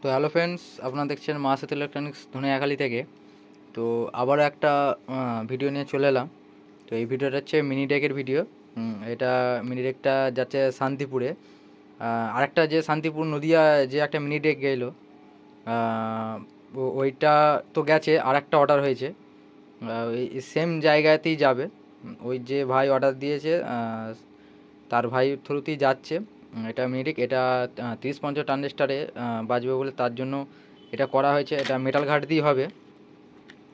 তো hello friends, আপনারা দেখছেন মা সেতু ইলেকট্রনিক্স ধনিয়াখালী থেকে। তো আবারও একটা ভিডিও নিয়ে চলে এলাম। তো এই ভিডিওটা হচ্ছে মিনি ডেকের ভিডিও। এটা মিনি ডেকটা যাচ্ছে শান্তিপুরে। আরেকটা যে শান্তিপুর নদিয়া যে একটা মিনি ডেক গেলো, ওইটা তো গেছে, আর একটা অর্ডার হয়েছে ওই সেম জায়গাতেই যাবে। ওই যে ভাই অর্ডার দিয়েছে তার ভাই থ্রুতেই যাচ্ছে। এটা মিনিটেক, এটা 30-50 ট্রানজিস্টারে বাজবে বলে তার জন্য এটা করা হয়েছে। এটা মেটাল ঘাট দিয়ে হবে,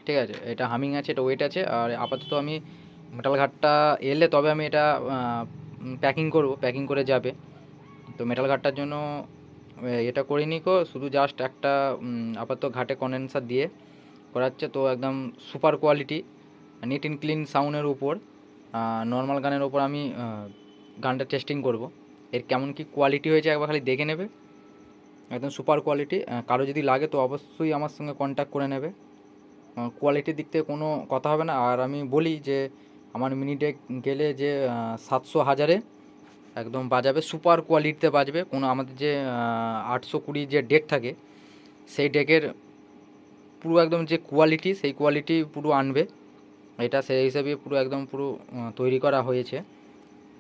ঠিক আছে। এটা হামিং আছে, এটা ওয়েট আছে। আর আপাতত আমি মেটাল ঘাটটা এলে তবে আমি এটা প্যাকিং করব, প্যাকিং করে যাবে। তো মেটাল ঘাটটার জন্য এটা করিনি কো, শুধু জাস্ট একটা আপাতত ঘাটে কন্ডেন্সার দিয়ে করাচ্ছে। তো একদম super quality, neat and clean সাউন্ডের উপর, নর্মাল গানের ওপর আমি গানটা টেস্টিং করব। এর কেমন কি কোয়ালিটি হয়েছে একবার খালি দেখে নেবে, একদম সুপার কোয়ালিটি। কারো যদি লাগে তো অবশ্যই আমার সঙ্গে কন্ট্যাক্ট করে নেবে, কোয়ালিটির দিক থেকে কোনো কথা হবে না। আর আমি বলি যে আমার মিনি ডেক গেলে যে 700-1000-এ একদম বাজাবে, সুপার কোয়ালিটিতে বাজবে। কোনো আমাদের যে 820 যে ডেক থাকে সেই ডেকের পুরো একদম যে কোয়ালিটি, সেই কোয়ালিটি পুরো আনবে। এটা সেই হিসাবে পুরো একদম পুরো তৈরি করা হয়েছে।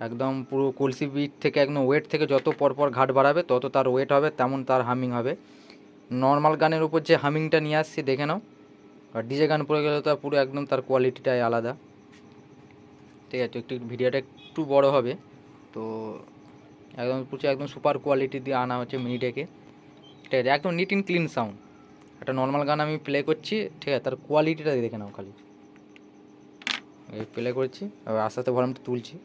একদম পুরো কলসি বিট থেকে একদম ওয়েট থেকে যত পরপর ঘাট বাড়াবে তত তার ওয়েট হবে, তেমন তার হামিং হবে। নর্মাল গানের উপর যে হামিংটা নিয়ে আসছি দেখে নাও, আর ডিজে গান পড়ে গেলে তো পুরো একদম তার কোয়ালিটিটাই আলাদা, ঠিক আছে। একটু ভিডিওটা একটু বড় হবে, তো একদম পুরো একদম সুপার কোয়ালিটি দিয়ে আনা হচ্ছে মিনিটেকে, ঠিক আছে। একদম নিট অ্যান্ড ক্লিন সাউন্ড। একটা নর্মাল গান আমি প্লে করছি, ঠিক আছে, তার কোয়ালিটিটা দেখে নাও খালি। প্লে করছি, আর আস্তে আস্তে ভলিউমটা তুলছি।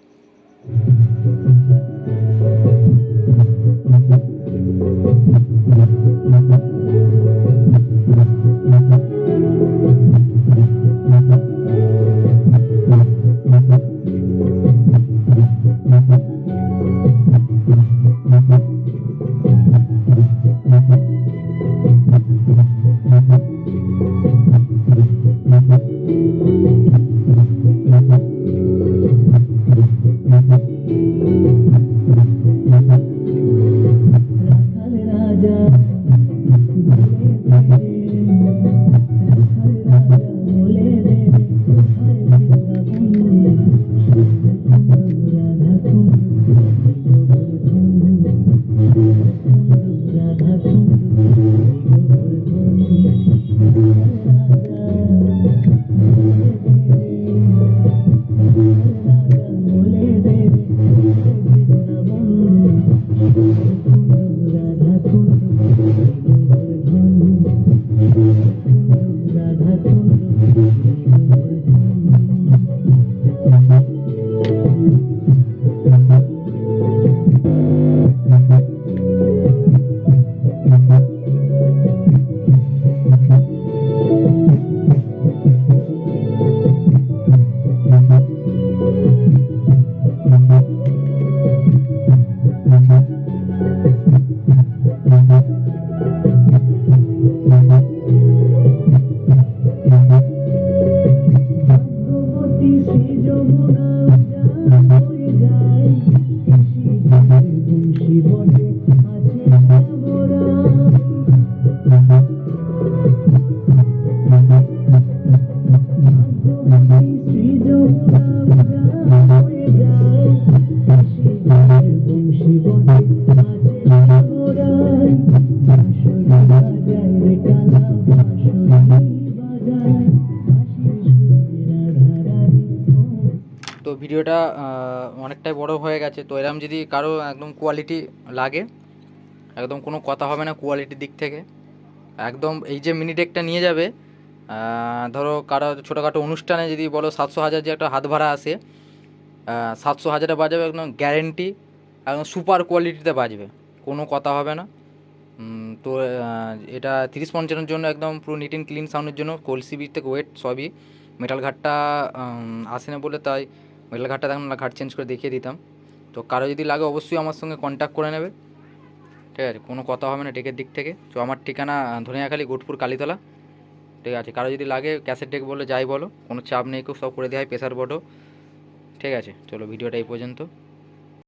তো ভিডিওটা অনেকটাই বড় হয়ে গেছে। তো এরকম যদি কারো একদম কোয়ালিটি লাগে, একদম কোনো কথা হবে না কোয়ালিটির দিক থেকে। একদম এই যে মিনি ডেকটা নিয়ে যাবে, ধরো কারো ছোটোখাটো অনুষ্ঠানে যদি বলো 700-1000 যে একটা হাত ভাড়া আসে, 700-1000-এ বাজাবে, একদম গ্যারেন্টি, একদম সুপার কোয়ালিটিতে বাজবে, কোনো কথা হবে না। তো এটা 30-50-এর জন্য একদম পুরো নিট অ্যান্ড ক্লিন সাউন্ডের জন্য কলসি বিট থেকে ওয়েট সবই। মেটাল ঘাটটা আসে না বলে তাই মেটাল ঘাটটা দেখুন না, ঘাট চেঞ্জ করে দেখিয়ে দিতাম। তো কারো যদি লাগে অবশ্যই আমার সঙ্গে কন্ট্যাক্ট করে নেবে, ঠিক আছে, কোনো কথা হবে না ডেকের দিক থেকে। তো আমার ঠিকানা ধনিয়াখালী, গোটপুর, কালীতলা, ঠিক আছে। কারো যদি লাগে ক্যাসেট ডেক বলে যাই বলো, কোনো চাপ নেই, খুব সব করে দেওয়া হয়, প্রেসার বোর্ডও, ঠিক আছে। চলো ভিডিওটা এই পর্যন্ত।